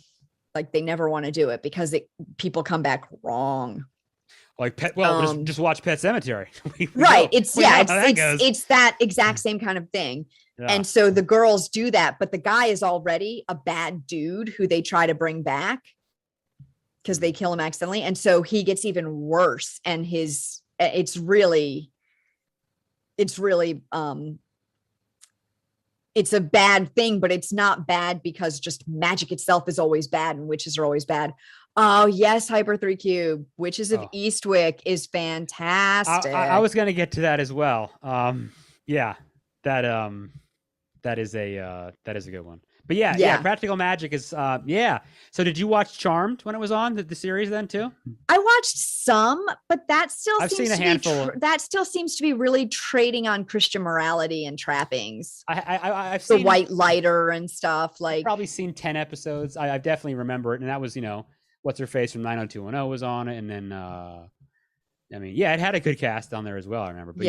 S2: Like they never want to do it because people come back wrong.
S1: Like just watch Pet Cemetery.
S2: Right. It's that exact same kind of thing. Yeah. And so the girls do that, but the guy is already a bad dude who they try to bring back because they kill him accidentally. And so he gets even worse. And it's really it's a bad thing, but it's not bad because just magic itself is always bad and witches are always bad. Oh yes, Hyper 3 Cube, Witches of Eastwick is fantastic.
S1: I was going to get to that as well. Yeah, that is a good one. But yeah, Practical Magic is So did you watch Charmed when it was on the series then too?
S2: I watched some, but that still
S1: I've seen a handful.
S2: That still seems to be really trading on Christian morality and trappings.
S1: I've
S2: the
S1: seen
S2: white lighter and stuff. Like,
S1: I've probably seen 10 episodes. I definitely remember it, and that was what's her face from 90210 was on it, and then it had a good cast on there as well. I remember, but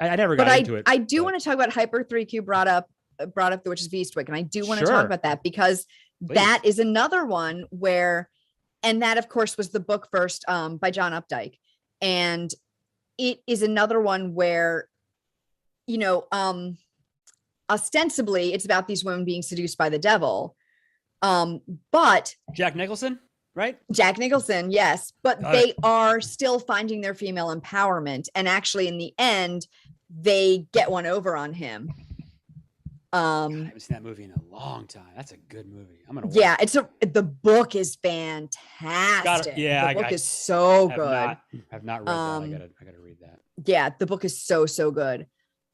S1: I never got into it.
S2: I do want to talk about Hyper 3Q brought up the Witches of Eastwick, and I do want to talk about that because that is another one where, and that of course was the book first by John Updike, and it is another one where ostensibly it's about these women being seduced by the devil, but
S1: Jack Nicholson, right?
S2: Jack Nicholson, yes, but they are still finding their female empowerment, and actually in the end they get one over on him. God, I
S1: haven't seen that movie in a long time. That's a good movie. I'm gonna watch
S2: the book is fantastic. The book is so good.
S1: I've not read that. I gotta read that.
S2: Yeah, the book is so good.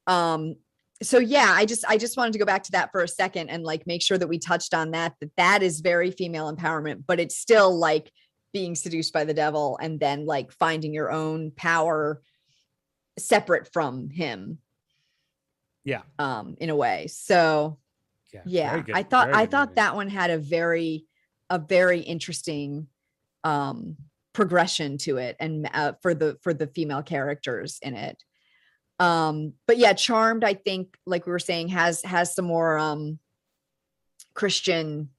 S2: So yeah, I just wanted to go back to that for a second and like make sure that we touched on that is very female empowerment, but it's still like being seduced by the devil and then like finding your own power separate from him.
S1: Yeah.
S2: In a way. So yeah, I thought that one had a very interesting progression to it, and for the female characters in it. But yeah, Charmed, I think, like we were saying, has some more Christian.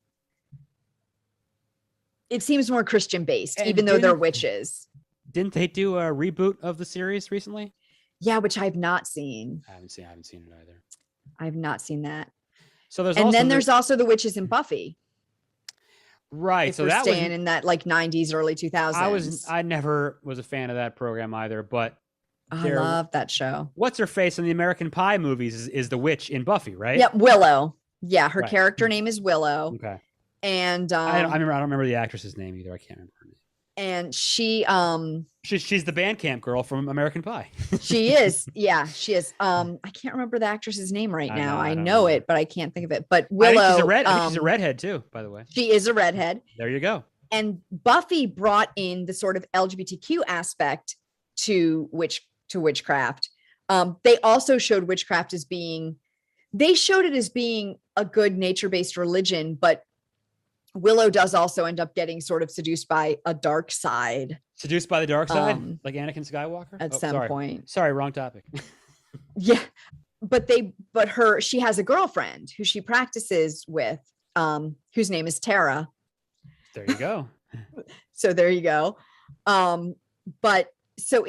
S2: It seems more Christian based, even though they're witches.
S1: Didn't they do a reboot of the series recently?
S2: Yeah, which I've not seen.
S1: I haven't seen it either.
S2: I've not seen that.
S1: So there's
S2: also the witches in Buffy.
S1: Right.
S2: So that was in that like 90s, early 2000s.
S1: I never was a fan of that program either, but
S2: I love that show.
S1: What's her face in the American Pie movies is the witch in Buffy, right?
S2: Yep, Willow. Yeah, her character name is Willow.
S1: Okay.
S2: And
S1: I don't remember the actress's name either. I can't remember her name.
S2: And she's
S1: the Bandcamp girl from American Pie.
S2: She is. Yeah, she is. I can't remember the actress's name right now. I know it, but I can't think of it. But Willow.
S1: I think she's a redhead too, by the way.
S2: She is a redhead.
S1: There you go.
S2: And Buffy brought in the sort of LGBTQ aspect to witchcraft. They also showed witchcraft as being a good nature-based religion, but Willow does also end up getting sort of seduced by a dark side.
S1: Seduced by the dark side? Like Anakin Skywalker?
S2: At some point.
S1: Sorry, wrong topic.
S2: Yeah. she has a girlfriend who she practices with, whose name is Tara.
S1: There you go.
S2: So there you go. But so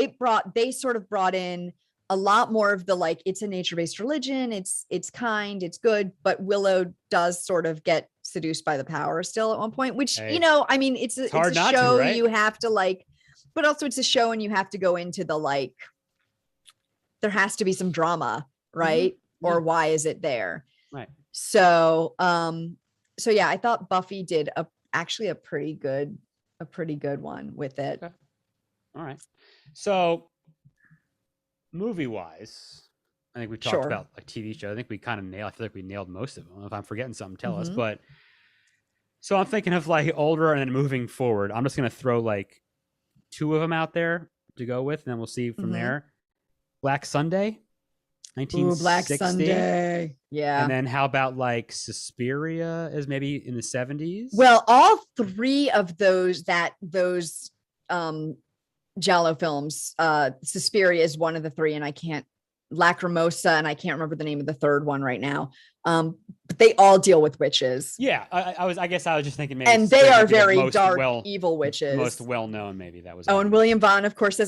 S2: they sort of brought in a lot more of the, like, it's a nature-based religion. It's kind, it's good, but Willow does sort of get seduced by the power still at one point, which,
S1: Hey,
S2: you know, I mean, it's a show,
S1: right?
S2: You have to like, but also it's a show and you have to go into the, like, there has to be some drama, right? Mm-hmm. Or why is it there?
S1: Right.
S2: So, yeah, I thought Buffy did actually a pretty good one with it.
S1: Okay. All right. So movie wise, I think we talked about like TV shows. I think we kind of nailed. I feel like we nailed most of them. If I'm forgetting something, tell us. But so I'm thinking of like older and then moving forward. I'm just gonna throw like 2 of them out there to go with, and then we'll see from there. Black Sunday, 1960.
S2: Black Sunday, yeah.
S1: And then how about like Suspiria is maybe in the 70s?
S2: Well, all 3 of those Giallo films, Suspiria is one of the 3, and Lacrimosa, and I can't remember the name of the third one right now. But they all deal with witches.
S1: Yeah, I guess I was just thinking maybe,
S2: and they are very dark, evil witches.
S1: Most well known, maybe that was.
S2: Oh, and William Bond, of course,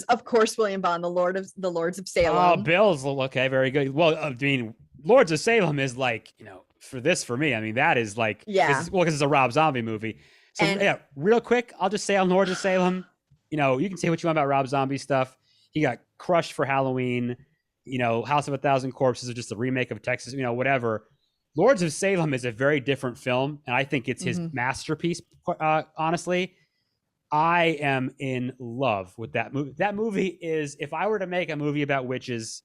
S2: William Bond, the Lords of Salem.
S1: Oh, Bill's okay, very good. Well, I mean, Lords of Salem is like, you know, for me, I mean, that is like, because it's a Rob Zombie movie. So yeah, real quick, I'll just say on Lords of Salem, you know, you can say what you want about Rob Zombie stuff. He got crushed for Halloween. You know, House of a Thousand Corpses is just a remake of Texas, you know, whatever. Lords of Salem is a very different film, and I think it's his masterpiece, honestly. I am in love with that movie. That movie is, if I were to make a movie about witches,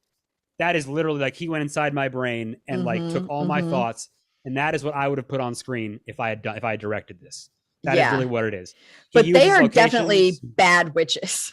S1: that is literally like he went inside my brain and like took all my thoughts, and that is what I would have put on screen if I had directed this. That is really what it is.
S2: But they are definitely bad witches.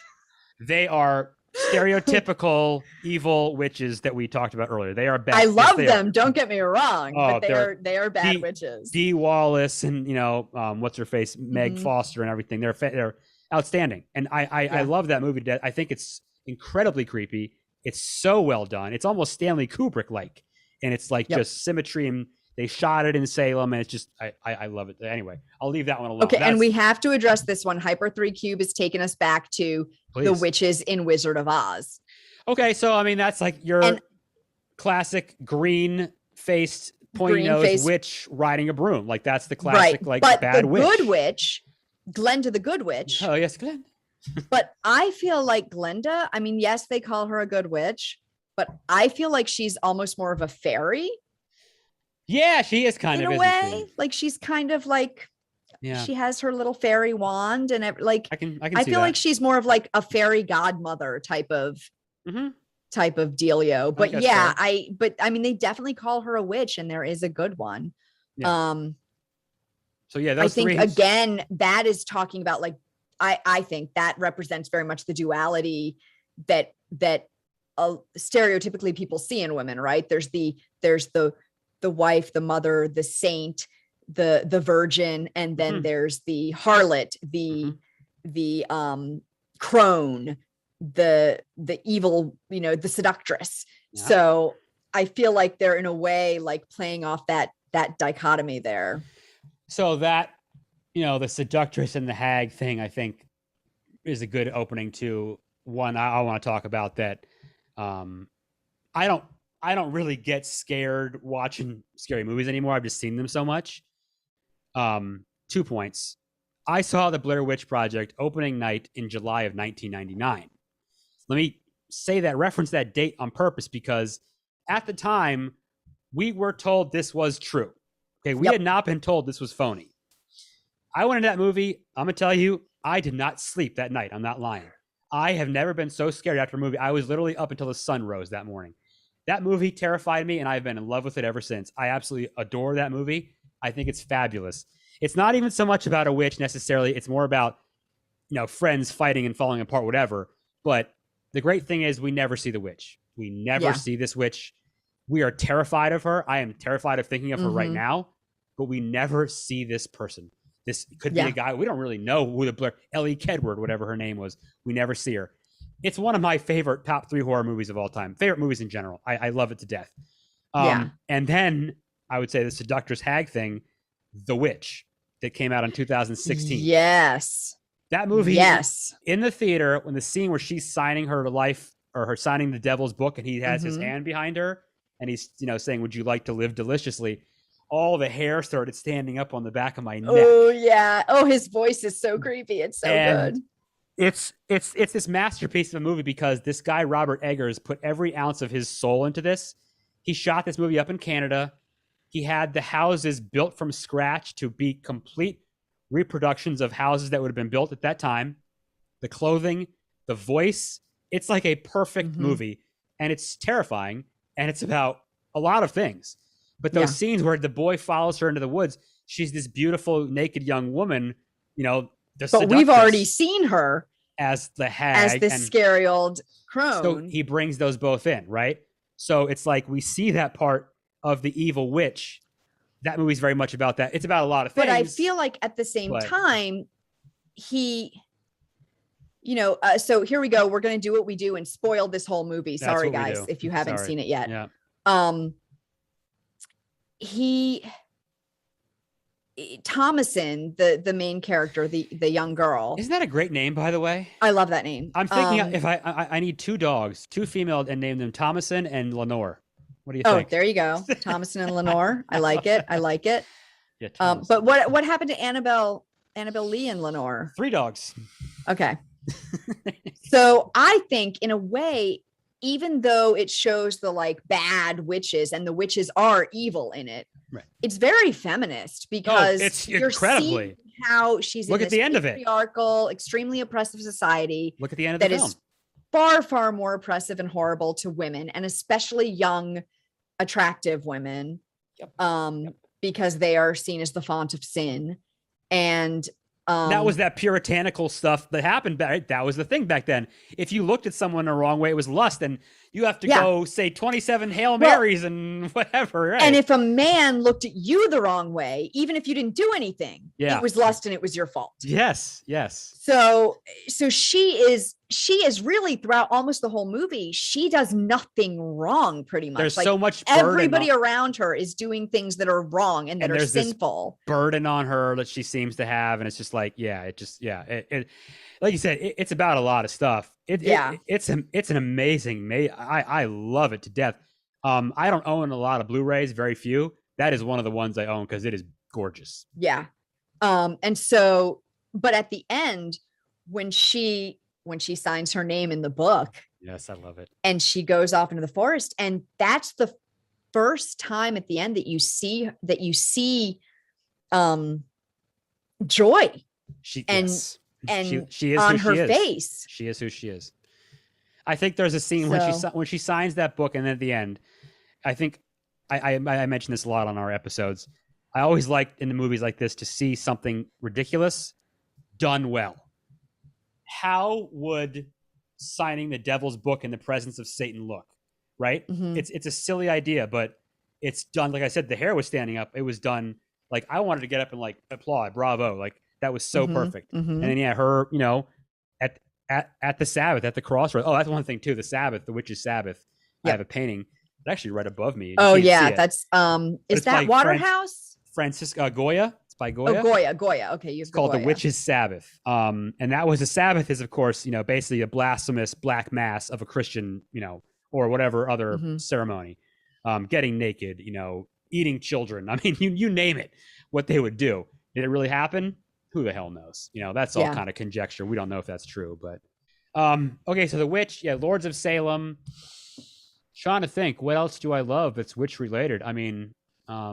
S1: They are stereotypical evil witches that we talked about earlier. They are bad.
S2: I love them. Don't get me wrong. But they are bad witches. Dee
S1: Wallace and, you know, what's her face, Meg Foster and everything. They're outstanding, and I love that movie. I think it's incredibly creepy. It's so well done. It's almost Stanley Kubrick like, and it's like just symmetry, and they shot it in Salem, and it's just I love it. Anyway, I'll leave that one alone.
S2: Okay, and we have to address this one. Hyper 3 Cube has taken us back to the witches in Wizard of Oz.
S1: Okay, so I mean that's like your classic green-faced, pointy-nosed witch riding a broom. Like that's the classic bad witch.
S2: Good witch, Glenda the Good Witch.
S1: Oh yes, Glenda.
S2: But I feel like Glenda, I mean, yes, they call her a good witch, but I feel like she's almost more of a fairy.
S1: Yeah, she is kind of
S2: in a way. Like she's kind of like, she has her little fairy wand, and like
S1: I can
S2: I feel like she's more of like a fairy godmother type of dealio. But I mean, they definitely call her a witch, and there is a good one.
S1: Yeah. So yeah,
S2: I think again that is talking about like I think that represents very much the duality that stereotypically people see in women, right? There's the wife, the mother, the saint, the virgin, and then there's the harlot, the crone, the evil, you know, the seductress. Yeah. So I feel like they're in a way like playing off that dichotomy there.
S1: So that, you know, the seductress and the hag thing, I think, is a good opening to one I want to talk about. That I don't really get scared watching scary movies anymore. I've just seen them so much. 2 points. I saw the Blair Witch Project opening night in July of 1999. Let me reference that date on purpose, because at the time we were told this was true. Okay, we had not been told this was phony. I went into that movie. I'm going to tell you, I did not sleep that night. I'm not lying. I have never been so scared after a movie. I was literally up until the sun rose that morning. That movie terrified me, and I've been in love with it ever since. I absolutely adore that movie. I think it's fabulous. It's not even so much about a witch necessarily. It's more about, you know, friends fighting and falling apart, whatever. But the great thing is we never see the witch. We never see this witch. We are terrified of her. I am terrified of thinking of her right now, but we never see this person. This could be a guy. We don't really know who the Blair, Ellie Kedward, whatever her name was. We never see her. It's one of my favorite top 3 horror movies of all time. Favorite movies in general. I love it to death. And then I would say the seductress hag thing, The Witch, that came out in 2016.
S2: Yes.
S1: That movie,
S2: yes,
S1: in the theater, when the scene where she's signing her life, or her signing the devil's book, and he has his hand behind her, and he's, saying, "Would you like to live deliciously?" All the hair started standing up on the back of my neck.
S2: Oh yeah. Oh, his voice is so creepy. It's so good.
S1: It's this masterpiece of a movie because this guy Robert Eggers put every ounce of his soul into this. He shot this movie up in Canada. He had the houses built from scratch to be complete reproductions of houses that would have been built at that time. The clothing, the voice, it's like a perfect movie, and it's terrifying, and it's about a lot of things. But those scenes where the boy follows her into the woods, she's this beautiful naked young woman, but
S2: we've already seen her
S1: as the hag,
S2: as this scary old crone.
S1: So he brings those both in, right? So it's like we see that part of the evil witch. That movie's very much about that. It's about a lot of things.
S2: But I feel like at the same time, he, so here we go. We're going to do what we do and spoil this whole movie. Sorry, guys, if you haven't seen it yet.
S1: Yeah.
S2: Thomason, the main character, the young girl.
S1: Isn't that a great name, by the way?
S2: I love that name.
S1: I'm thinking if I need 2 dogs, 2 female, and name them Thomason and Lenore. What do you think?
S2: Oh, there you go. Thomason and Lenore. I like it.
S1: Yeah,
S2: but what happened to Annabelle Lee and Lenore?
S1: 3 dogs.
S2: Okay. So I think in a way, even though it shows the bad witches and the witches are evil in it,
S1: right,
S2: it's very feminist because
S1: it's
S2: you're
S1: incredibly
S2: seeing how she's
S1: look
S2: in
S1: at the end of it,
S2: patriarchal, extremely oppressive society.
S1: Look at the end of the film.
S2: That is far, far more oppressive and horrible to women, and especially young, attractive women, because they are seen as the font of sin. And
S1: that was that puritanical stuff that happened. That was the thing back then. If you looked at someone the wrong way, it was lust, and you have to go say 27 Hail Marys and whatever. Right?
S2: And if a man looked at you the wrong way, even if you didn't do anything, it was lust and it was your fault.
S1: Yes.
S2: So she is really throughout almost the whole movie, she does nothing wrong pretty much.
S1: There's so much
S2: everybody around her is doing things that are wrong and that are sinful.
S1: Burden on her that she seems to have, and it's just like, like you said, it's about a lot of stuff. It's an amazing. I love it to death. I don't own a lot of Blu-rays, very few. That is one of the ones I own because it is gorgeous.
S2: Yeah. And so, but at the end, when she signs her name in the book,
S1: yes, I love it.
S2: And she goes off into the forest, and that's the first time at the end that you see joy.
S1: She is
S2: on her face.
S1: She is who she is. I think there's a scene when she signs that book, and then at the end, I think I mentioned this a lot on our episodes. I always like in the movies like this to see something ridiculous done well. How would signing the devil's book in the presence of Satan look? Right? Mm-hmm. It's a silly idea, but it's done. Like I said, the hair was standing up. It was done. Like I wanted to get up and applaud, bravo! Like that was so perfect. Mm-hmm. And then her, at the Sabbath, at the crossroads. Oh, that's one thing too. The Sabbath, the witch's Sabbath. Yep. I have a painting. It's actually right above me.
S2: Oh yeah, that's is that Waterhouse?
S1: Francisco Goya. It's by Goya.
S2: Oh, Goya. Okay,
S1: it's called The Witch's Sabbath. And that was a Sabbath is of course, basically a blasphemous black mass of a Christian, or whatever other ceremony. Getting naked, eating children. I mean, you name it, what they would do. Did it really happen? Who the hell knows? That's all kind of conjecture. We don't know if that's true, but okay, so the witch, Lords of Salem. Trying to think, what else do I love that's witch related? I mean, I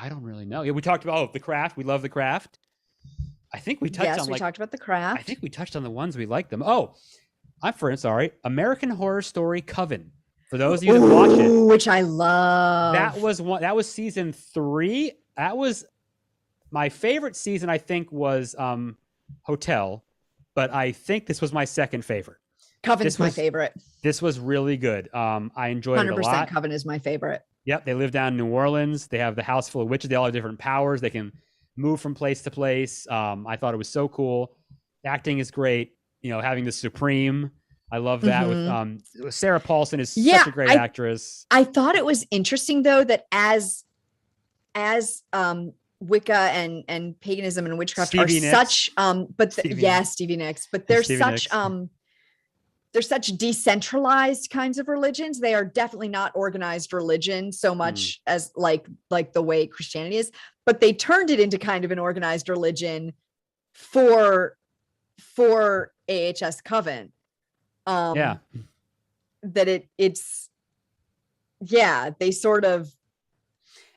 S1: don't really know. Yeah, we talked about The Craft. We love The Craft. I think we touched on
S2: we talked about The Craft.
S1: I think we touched on the ones we liked them. Oh, sorry. American Horror Story Coven. For those of you that watch it,
S2: which I love.
S1: That was season 3. That was my favorite season. I think was Hotel, but I think this was my second favorite.
S2: Coven's my favorite.
S1: This was really good. I enjoyed it a lot.
S2: 100% Coven is my favorite.
S1: Yep, they live down in New Orleans. They have the house full of witches. They all have different powers. They can move from place to place. I thought it was so cool. Acting is great. Having the Supreme I love that with Sarah Paulson is
S2: Yeah,
S1: such a great actress.
S2: I thought it was interesting though that as Wicca and paganism and witchcraft
S1: Stevie
S2: are
S1: Nicks.
S2: such Stevie Nicks, but they're such they're such decentralized kinds of religions. They are definitely not organized religion so much as like the way Christianity is, but they turned it into kind of an organized religion for AHS Coven. That it's they sort of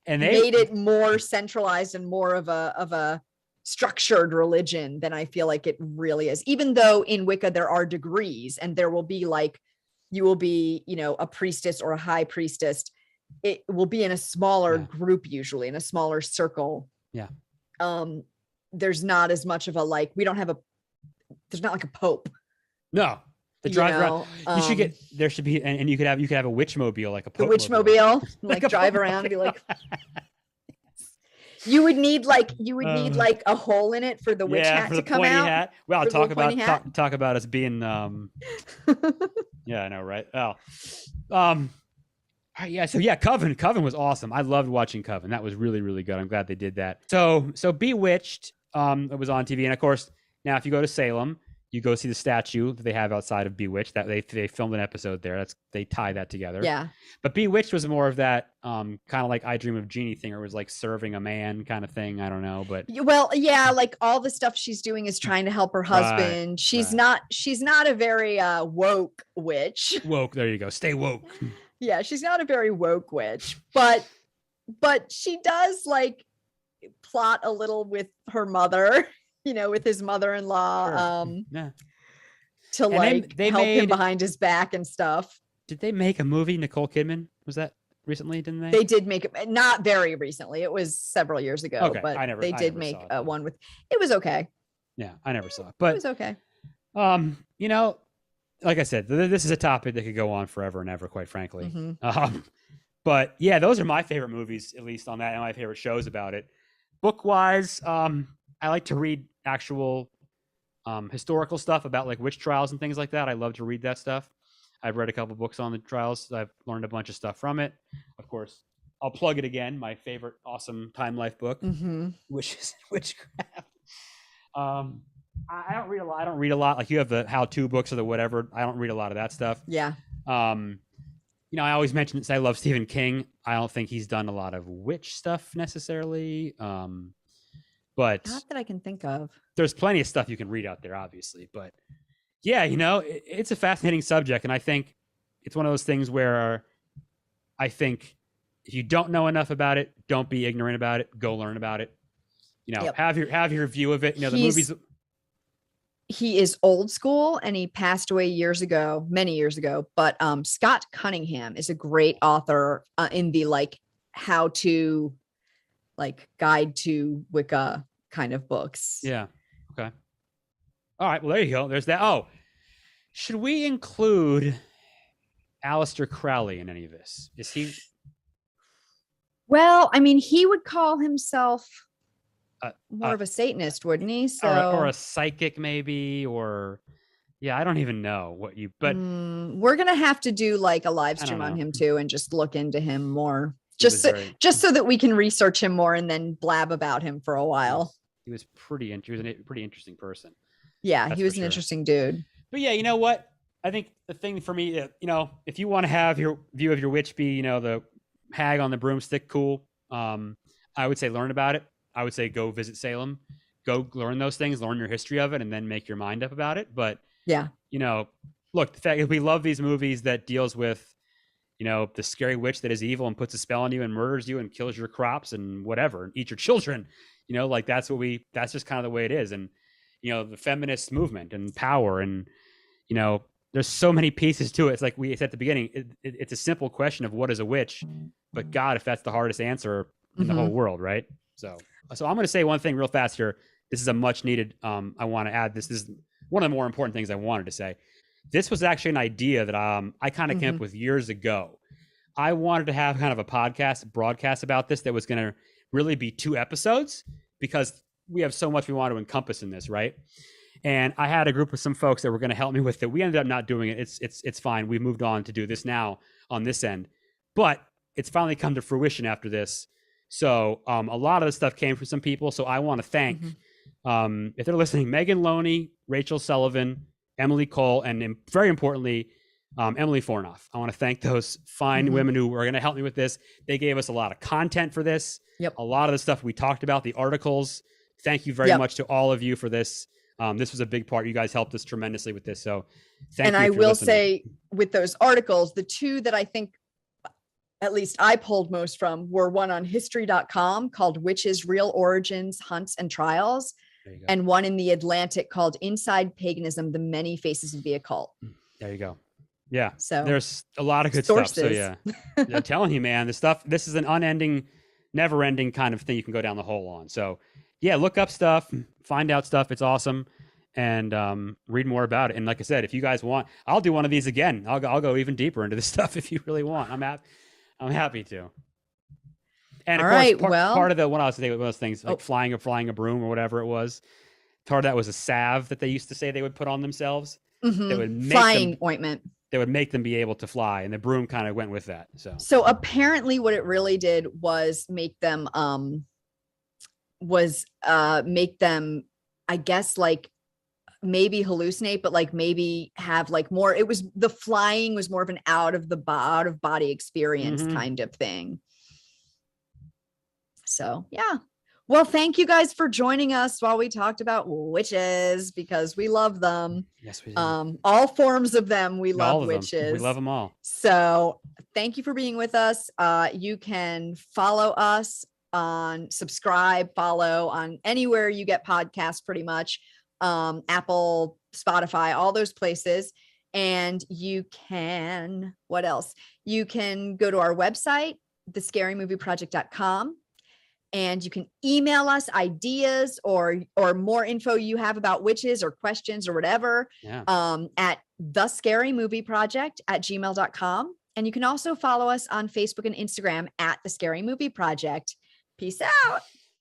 S1: and they
S2: made it more centralized and more of a structured religion than I feel like it really is. Even though in Wicca there are degrees and there will be like, you will be, a priestess or a high priestess. It will be in a smaller group, usually in a smaller circle.
S1: Yeah.
S2: There's not as much of a, like, there's not like a pope.
S1: No. The drive around. You should get. There should be, and you could have a witch mobile, like a
S2: the witch mobile, like drive around and be like. You would need like a hole in it for the witch hat to come out. Hat.
S1: Well, talk about us being. Yeah, I know, right? Oh, all right, yeah. So yeah, Coven was awesome. I loved watching Coven. That was really, really good. I'm glad they did that. So Bewitched. It was on TV, and of course, now if you go to Salem, you go see the statue that they have outside of Bewitched. That they filmed an episode there. They tie that together.
S2: Yeah.
S1: But Bewitched was more of that kind of like I Dream of Jeannie thing, or it was like serving a man kind of thing. I don't know, but
S2: like all the stuff she's doing is trying to help her husband. Right, she's not a very woke witch.
S1: Woke, there you go. Stay woke.
S2: Yeah, she's not a very woke witch, but she does like plot a little with her mother. With his mother-in-law, to like help him behind his back and stuff.
S1: Did they make a movie? Nicole Kidman, was that recently? Didn't they?
S2: They did make it, not very recently. It was several years ago.
S1: Okay,
S2: but they did make one with. It was okay.
S1: Yeah, I never saw it, but
S2: it was okay.
S1: Like I said, this is a topic that could go on forever and ever, quite frankly. But yeah, those are my favorite movies, at least on that, and my favorite shows about it. Book-wise, I like to read actual historical stuff about like witch trials and things like that. I love to read that stuff. I've read a couple books on the trials. I've learned a bunch of stuff from it. Of course, I'll plug it again. My favorite awesome Time Life book, which is Witchcraft. I don't read a lot. I don't read a lot. Like you have the how-to books or the whatever. I don't read a lot of that stuff.
S2: Yeah.
S1: I always mention this. I love Stephen King. I don't think he's done a lot of witch stuff necessarily. But
S2: not that I can think of.
S1: There's plenty of stuff you can read out there, obviously. But yeah, it's a fascinating subject. And I think it's one of those things where I think if you don't know enough about it, don't be ignorant about it. Go learn about it. Have your view of it. The movies.
S2: He is old school and he passed away many years ago. But Scott Cunningham is a great author in the like how to like guide to Wicca kind of books.
S1: Yeah. Okay. All right. Well, there you go. There's that. Oh, should we include Aleister Crowley in any of this? Is he?
S2: Well, I mean, he would call himself more of a Satanist, wouldn't he? So,
S1: or a psychic, maybe, or I don't even know what you. But
S2: we're gonna have to do like a live stream on him too, and just look into him more. Just so that we can research him more and then blab about him for a while.
S1: He was a pretty interesting person.
S2: Yeah, he was an interesting dude.
S1: But yeah, you know what? I think the thing for me, if you want to have your view of your witch be, the hag on the broomstick, cool. I would say learn about it. I would say go visit Salem, go learn those things, learn your history of it, and then make your mind up about it. But
S2: yeah,
S1: look, the fact we love these movies that deals with the scary witch that is evil and puts a spell on you and murders you and kills your crops and whatever, and eat your children. Like that's just kind of the way it is. And, the feminist movement and power and, there's so many pieces to it. It's like we said at the beginning, it's a simple question of what is a witch, but God, if that's the hardest answer in the whole world. Right. So I'm going to say one thing real fast here. This is a much needed, I want to add this. This is one of the more important things I wanted to say. This was actually an idea that I kind of came up with years ago. I wanted to have kind of a broadcast about this that was going to really be 2 episodes because we have so much we want to encompass in this, right? And I had a group of some folks that were going to help me with it. We ended up not doing it. It's fine. We've moved on to do this now on this end, but it's finally come to fruition after this. So a lot of the stuff came from some people. So I want to thank, if they're listening, Megan Loney, Rachel Sullivan, Emily Cole, and very importantly, Emily Fornoff. I want to thank those fine women who were going to help me with this. They gave us a lot of content for this.
S2: Yep.
S1: A lot of the stuff we talked about, the articles. Thank you very much to all of you for this. This was a big part. You guys helped us tremendously with this. So thank you. And
S2: I will say with those articles, the two that I think at least I pulled most from were one on history.com called Witches, Real Origins, Hunts and Trials. And one in the Atlantic called Inside Paganism, The Many Faces of the Occult.
S1: There you go. Yeah.
S2: So
S1: there's a lot of good stuff. So yeah, I'm telling you, man, this is an unending, never ending kind of thing you can go down the hole on. So yeah, look up stuff, find out stuff. It's awesome. And read more about it. And like I said, if you guys want, I'll do one of these again. I'll go even deeper into this stuff if you really want. I'm happy to. And of course, part of the one I was saying, one of those things like flying a broom or whatever it was. Part of that was a salve that they used to say they would put on themselves. That would make
S2: flying ointment.
S1: That would make them be able to fly, and the broom kind of went with that.
S2: So apparently, what it really did was make them, I guess, like maybe hallucinate, but like maybe have like more. It was the flying was more of an out of body experience kind of thing. So, yeah. Well, thank you guys for joining us while we talked about witches because we love them.
S1: Yes, we do.
S2: All forms of them. We love witches.
S1: We love them all.
S2: So thank you for being with us. You can follow us subscribe, follow on anywhere you get podcasts pretty much. Apple, Spotify, all those places. And you can, what else? You can go to our website, thescarymovieproject.com. And you can email us ideas or more info you have about witches or questions or whatever at thescarymovieproject@gmail.com. And you can also follow us on Facebook and Instagram at The Scary Movie Project. Peace out.